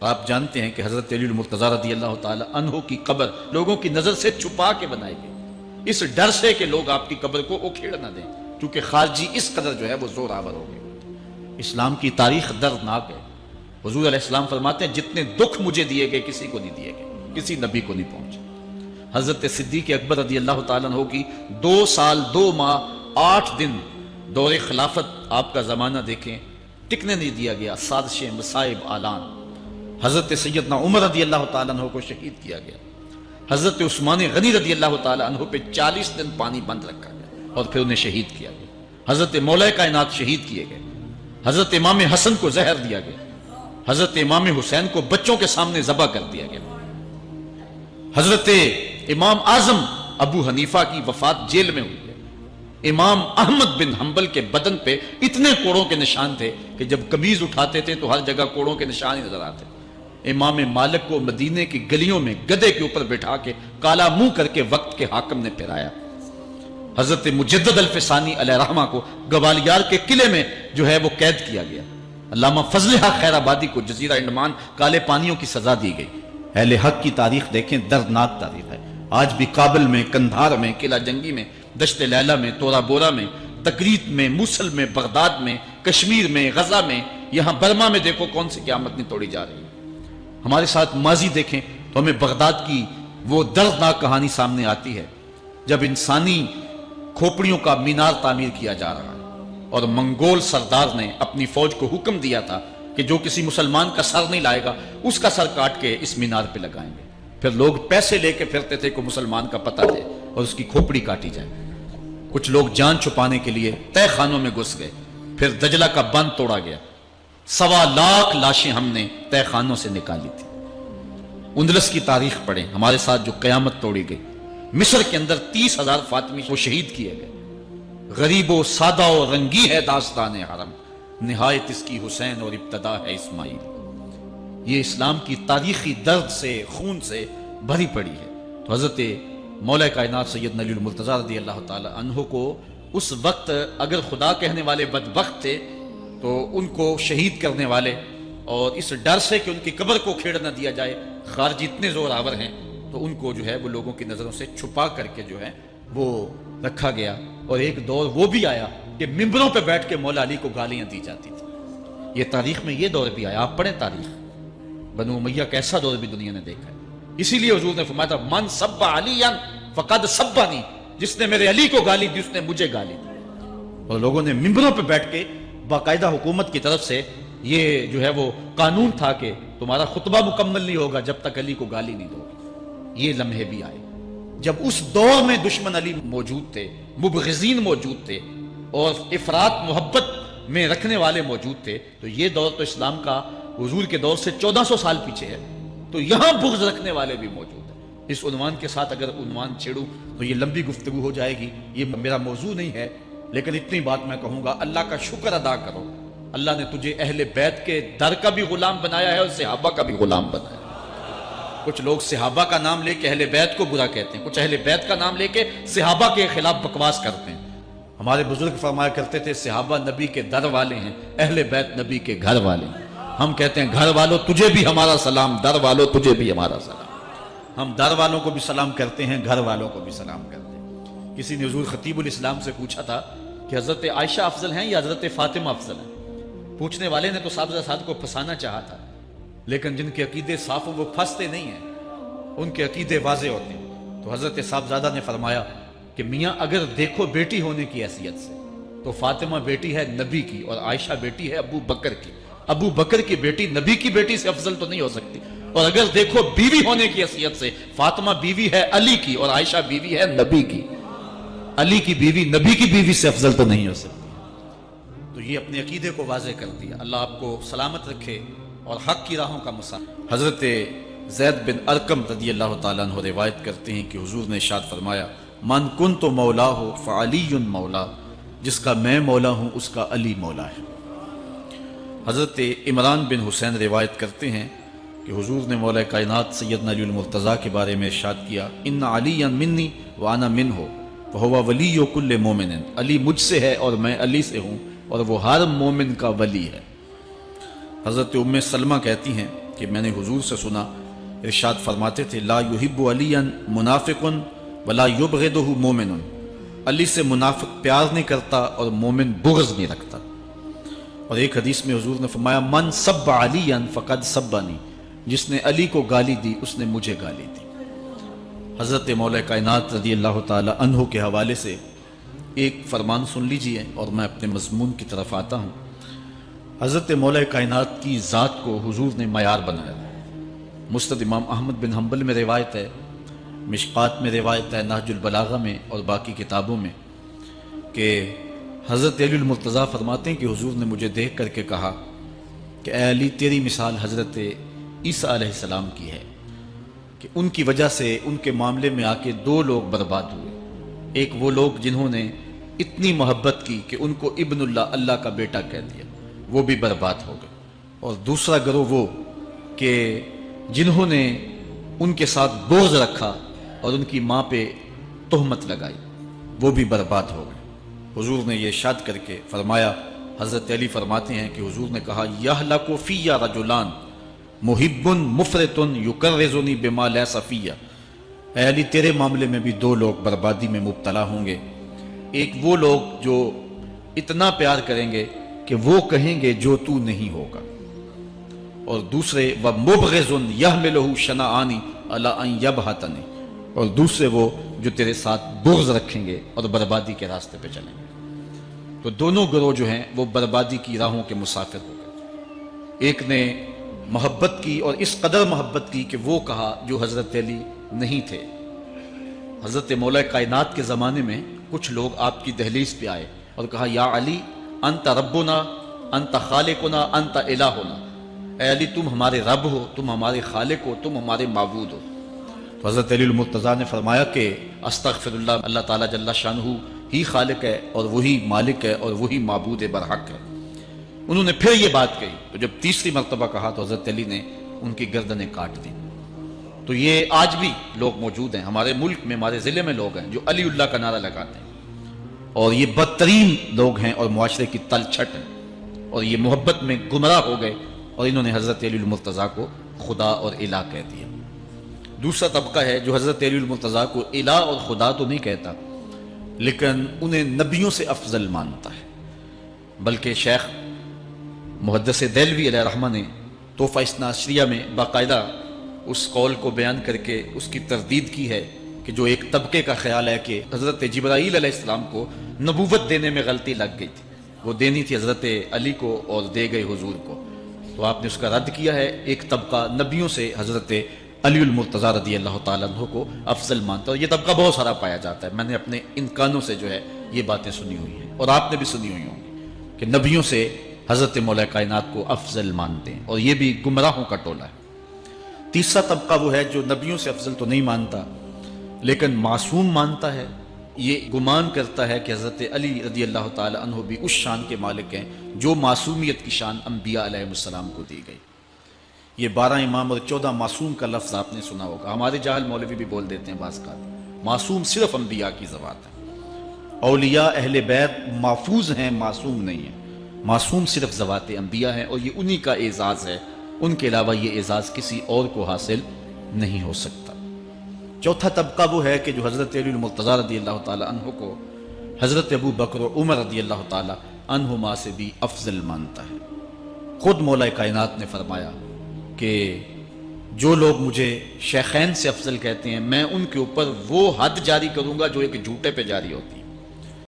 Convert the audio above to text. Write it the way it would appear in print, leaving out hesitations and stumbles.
آپ جانتے ہیں کہ حضرت علی المرتضیٰ رضی اللہ تعالی عنہ کی قبر لوگوں کی نظر سے چھپا کے بنائی گئی، اس ڈر سے کہ لوگ آپ کی قبر کو اکھیڑ نہ دیں، کیونکہ خارجی اس قدر جو ہے وہ زور آور ہو گئے۔ اسلام کی تاریخ دردناک ہے۔ حضور علیہ السلام فرماتے ہیں جتنے دکھ مجھے دیے گئے کسی کو نہیں دیے گئے، کسی نبی کو نہیں پہنچے۔ حضرت صدیق اکبر رضی اللہ تعالیٰ عنہ کی 2 سال 2 ماہ 8 دن دور خلافت، آپ کا زمانہ دیکھیں، ٹکنے نہیں دیا گیا، سازشیں، مصائب، اعلان۔ حضرت سیدنا عمر رضی اللہ تعالیٰ عنہ کو شہید کیا گیا، حضرت عثمان غنی رضی اللہ تعالیٰ عنہ پہ 40 دن پانی بند رکھا گیا اور پھر انہیں شہید کیا گیا۔ حضرت مولا کائنات شہید کیے گئے، حضرت امام حسن کو زہر دیا گیا، حضرت امام حسین کو بچوں کے سامنے ذبح کر دیا گیا، حضرت امام اعظم ابو حنیفہ کی وفات جیل میں ہوئی ہے، امام احمد بن حنبل کے بدن پہ اتنے کوڑوں کے نشان تھے کہ جب قمیض اٹھاتے تھے تو ہر جگہ کوڑوں کے نشان ہی نظر آتے۔ امام مالک کو مدینے کی گلیوں میں گدھے کے اوپر بٹھا کے کالا منہ کر کے وقت کے حاکم نے پھرایا۔ حضرت مجدد الفسانی علیہ رحمہ کو گوالیار کے قلعے میں جو ہے وہ قید کیا گیا۔ علامہ فضل حق خیر آبادی کو جزیرہ انڈمان کالے پانیوں کی سزا دی گئی۔ اہل حق کی تاریخ دیکھیں، دردناک تاریخ ہے۔ آج بھی کابل میں، قندھار میں، قلعہ جنگی میں، دشت لیلہ میں، تورا بورا میں، تکریت میں، موصل میں، بغداد میں، کشمیر میں، غزہ میں، یہاں برما میں دیکھو کون سی قیامت نہیں توڑی جا رہی ہے۔ ہمارے ساتھ ماضی دیکھیں تو ہمیں بغداد کی وہ دردناک کہانی سامنے آتی ہے جب انسانی کھوپڑیوں کا مینار تعمیر کیا جا رہا ہے اور منگول سردار نے اپنی فوج کو حکم دیا تھا کہ جو کسی مسلمان کا سر نہیں لائے گا اس کا سر کاٹ کے اس مینار پہ لگائیں گے۔ پھر لوگ پیسے لے کے پھرتے تھے کہ مسلمان کا پتہ دے اور اس کی کھوپڑی کاٹی جائے۔ کچھ لوگ جان چھپانے کے لیے تہ خانوں میں گھس گئے، پھر دجلہ کا بند توڑا گیا، 1.25 لاکھ لاشیں ہم نے تہ خانوں سے نکالی تھی۔ اندلس کی تاریخ پڑھیں، ہمارے ساتھ جو قیامت توڑی گئی۔ مصر کے اندر 30,000 فاطمی وہ شہید کیے گئے۔ غریب و سادہ و رنگی ہے داستان حرم، نہایت اس کی حسین اور ابتدا ہے اسماعیل۔ یہ اسلام کی تاریخی درد سے، خون سے بھری پڑی ہے۔ تو حضرت مولا کائنات سیدنا علی المرتضیٰ رضی اللہ تعالی عنہ کو اس وقت اگر خدا کہنے والے بدبخت تھے تو ان کو شہید کرنے والے، اور اس ڈر سے کہ ان کی قبر کو کھیڑ نہ دیا جائے، خارجی اتنے زور آور ہیں تو ان کو جو ہے وہ لوگوں کی نظروں سے چھپا کر کے جو ہے وہ رکھا گیا۔ اور ایک دور وہ بھی آیا کہ ممبروں پہ بیٹھ کے مولا علی کو گالیاں دی جاتی تھی۔ یہ تاریخ میں یہ دور بھی آیا، آپ پڑھیں تاریخ، بنو امیہ کا ایسا دور بھی دنیا نے دیکھا ہے۔ اسی لیے حضور نے فرمایا تھا من سب علی فقد سبنی، جس نے میرے علی کو گالی دی اس نے مجھے گالی دی۔ اور لوگوں نے ممبروں پہ بیٹھ کے باقاعدہ حکومت کی طرف سے یہ جو ہے وہ قانون تھا کہ تمہارا خطبہ مکمل نہیں ہوگا جب تک علی کو گالی نہیں دو گے۔ یہ لمحے بھی آئے جب اس دور میں دشمن علی موجود تھے، مبغضین موجود تھے اور افراط محبت میں رکھنے والے موجود تھے۔ تو یہ دور تو اسلام کا حضور کے دور سے 1400 سال پیچھے ہے، تو یہاں بغض رکھنے والے بھی موجود ہیں۔ اس عنوان کے ساتھ اگر عنوان چھیڑوں تو یہ لمبی گفتگو ہو جائے گی، یہ میرا موضوع نہیں ہے، لیکن اتنی بات میں کہوں گا، اللہ کا شکر ادا کرو، اللہ نے تجھے اہل بیت کے در کا بھی غلام بنایا ہے اور صحابہ کا بھی غلام بنایا ہے۔ کچھ لوگ صحابہ کا نام لے کے اہل بیت کو برا کہتے ہیں، کچھ اہل بیت کا نام لے کے صحابہ کے خلاف بکواس کرتے ہیں۔ ہمارے بزرگ فرمایا کرتے تھے صحابہ نبی کے در والے ہیں، اہل بیت نبی کے گھر والے ہیں۔ ہم کہتے ہیں گھر والوں تجھے بھی ہمارا سلام، در والوں تجھے بھی ہمارا سلام۔ ہم در والوں کو بھی سلام کرتے ہیں، گھر والوں کو بھی سلام کرتے ہیں۔ کسی نے حضور خطیب الاسلام سے پوچھا تھا کہ حضرت عائشہ افضل ہیں یا حضرت فاطمہ افضل ہیں؟ پوچھنے والے نے تو صاحب کو پھنسانا چاہا تھا، لیکن جن کے عقیدے صاف وہ پھنستے نہیں ہیں، ان کے عقیدے واضح ہوتے ہیں۔ تو حضرت صاحبزادہ نے فرمایا کہ میاں اگر دیکھو بیٹی ہونے کی حیثیت سے تو فاطمہ بیٹی ہے نبی کی اور عائشہ بیٹی ہے ابو بکر کی۔ ابو بکر کی بیٹی نبی کی بیٹی سے افضل تو نہیں ہو سکتی، اور اگر دیکھو بیوی ہونے کی حیثیت سے فاطمہ بیوی ہے علی کی اور عائشہ بیوی ہے نبی کی۔ علی کی بیوی نبی کی بیوی سے افضل تو نہیں ہو سکتی۔ تو یہ اپنے عقیدے کو واضح کر دیا۔ اللہ آپ کو سلامت رکھے اور حق کی راہوں کا مسافر۔ حضرت زید بن ارقم رضی اللہ تعالیٰ عنہ روایت کرتے ہیں کہ حضور نے ارشاد فرمایا من کنت مولا فعلی مولا، جس کا میں مولا ہوں اس کا علی مولا ہے۔ حضرت عمران بن حسین روایت کرتے ہیں کہ حضور نے مولا کائنات سیدنا علی المرتضیٰ کے بارے میں ارشاد کیا ان علی منی وانا منہ فہو ولی کل مومن، علی مجھ سے ہے اور میں علی سے ہوں اور وہ ہر مومن کا ولی ہے۔ حضرت ام سلمہ کہتی ہیں کہ میں نے حضور سے سنا، ارشاد فرماتے تھے لا یحب علی منافق ولا یبغضہ مومن، علی سے منافق پیار نہیں کرتا اور مومن بغض نہیں رکھتا۔ اور ایک حدیث میں حضور نے فرمایا من سب علی فقد سبنی، جس نے علی کو گالی دی اس نے مجھے گالی دی۔ حضرت مولا کائنات رضی اللہ تعالی عنہ کے حوالے سے ایک فرمان سن لیجئے اور میں اپنے مضمون کی طرف آتا ہوں۔ حضرت مولا کائنات کی ذات کو حضور نے معیار بنایا۔ مسند امام احمد بن حنبل میں روایت ہے، مشکات میں روایت ہے، نہج البلاغہ میں اور باقی کتابوں میں، کہ حضرت علی المرتضیٰ فرماتے ہیں کہ حضور نے مجھے دیکھ کر کے کہا کہ اے علی تیری مثال حضرت عیسیٰ علیہ السلام کی ہے کہ ان کی وجہ سے ان کے معاملے میں آ کے دو لوگ برباد ہوئے۔ ایک وہ لوگ جنہوں نے اتنی محبت کی کہ ان کو ابن اللہ، اللہ کا بیٹا کہہ دیا، وہ بھی برباد ہو گئے۔ اور دوسرا گروہ وہ کہ جنہوں نے ان کے ساتھ بغض رکھا اور ان کی ماں پہ تہمت لگائی، وہ بھی برباد ہو گئے۔ حضور نے یہ ارشاد کر کے فرمایا، حضرت علی فرماتے ہیں کہ حضور نے کہا یہلک فی رجلان محب مفرط یکرزنی بما لیس فی، اے علی تیرے معاملے میں بھی دو لوگ بربادی میں مبتلا ہوں گے۔ ایک وہ لوگ جو اتنا پیار کریں گے کہ وہ کہیں گے جو تو نہیں ہوگا، اور دوسرے ومبغض یحملہ شنآن علی ان یبہتنی، اور دوسرے وہ جو تیرے ساتھ بغض رکھیں گے اور بربادی کے راستے پہ چلیں گے۔ تو دونوں گروہ جو ہیں وہ بربادی کی راہوں کے مسافر ہو گئے۔ ایک نے محبت کی اور اس قدر محبت کی کہ وہ کہا جو حضرت علی نہیں تھے۔ حضرت مولا کائنات کے زمانے میں کچھ لوگ آپ کی دہلیز پہ آئے اور کہا یا علی انت ربنا انت خالقنا انت الہنا، اے علی تم ہمارے رب ہو، تم ہمارے خالق ہو، تم ہمارے معبود ہو۔ تو حضرت علی المرتضیٰ نے فرمایا کہ استغفر اللہ، اللہ تعالیٰ جل شانہ ہی خالق ہے اور وہی مالک ہے اور وہی معبود برحق ہے۔ انہوں نے پھر یہ بات کہی، تو جب تیسری مرتبہ کہا تو حضرت علی نے ان کی گردنیں کاٹ دی۔ تو یہ آج بھی لوگ موجود ہیں ہمارے ملک میں، ہمارے ضلع میں لوگ ہیں جو علی اللہ کا نعرہ لگاتے ہیں، اور یہ بدترین لوگ ہیں اور معاشرے کی تل چھٹ ہیں، اور یہ محبت میں گمراہ ہو گئے اور انہوں نے حضرت علی المرتضیٰ کو خدا اور الہ کہہ دیا۔ دوسرا طبقہ ہے جو حضرت علی المرتضیٰ کو الہ اور خدا تو نہیں کہتا، لیکن انہیں نبیوں سے افضل مانتا ہے۔ بلکہ شیخ محدث دہلوی علیہ رحمہ نے تحفہ اثنا عشریہ میں باقاعدہ اس قول کو بیان کر کے اس کی تردید کی ہے کہ جو ایک طبقے کا خیال ہے کہ حضرت جبرائیل علیہ السلام کو نبوت دینے میں غلطی لگ گئی تھی، وہ دینی تھی حضرت علی کو اور دے گئے حضور کو، تو آپ نے اس کا رد کیا ہے۔ ایک طبقہ نبیوں سے حضرت علی المرتضیٰ رضی اللہ تعالیٰ عنہ کو افضل مانتا ہے، اور یہ طبقہ بہت سارا پایا جاتا ہے۔ میں نے اپنے ان کانوں سے جو ہے یہ باتیں سنی ہوئی ہیں، اور آپ نے بھی سنی ہوئی ہوں گی کہ نبیوں سے حضرت مولا کائنات کو افضل مانتے ہیں، اور یہ بھی گمراہوں کا ٹولہ ہے۔ تیسرا طبقہ وہ ہے جو نبیوں سے افضل تو نہیں مانتا لیکن معصوم مانتا ہے، یہ گمان کرتا ہے کہ حضرت علی رضی اللہ تعالی عنہ بھی اس شان کے مالک ہیں جو معصومیت کی شان انبیاء علیہ السلام کو دی گئی۔ یہ 12 امام اور 14 معصوم کا لفظ آپ نے سنا ہوگا، ہمارے جاہل مولوی بھی بول دیتے ہیں بعض کا۔ معصوم صرف انبیاء کی ذوات ہے، اولیاء اہل بیت محفوظ ہیں، معصوم نہیں ہیں۔ معصوم صرف ذوات انبیاء ہیں، اور یہ انہی کا اعزاز ہے، ان کے علاوہ یہ اعزاز کسی اور کو حاصل نہیں ہو سکتا۔ چوتھا طبقہ وہ ہے کہ جو حضرت علی المرتضیٰ رضی اللہ تعالی عنہ کو حضرت ابو بکر و عمر رضی اللہ تعالی عنہما سے بھی افضل مانتا ہے۔ خود مولا کائنات نے فرمایا کہ جو لوگ مجھے شیخین سے افضل کہتے ہیں، میں ان کے اوپر وہ حد جاری کروں گا جو ایک جھوٹے پہ جاری ہوتی ہے۔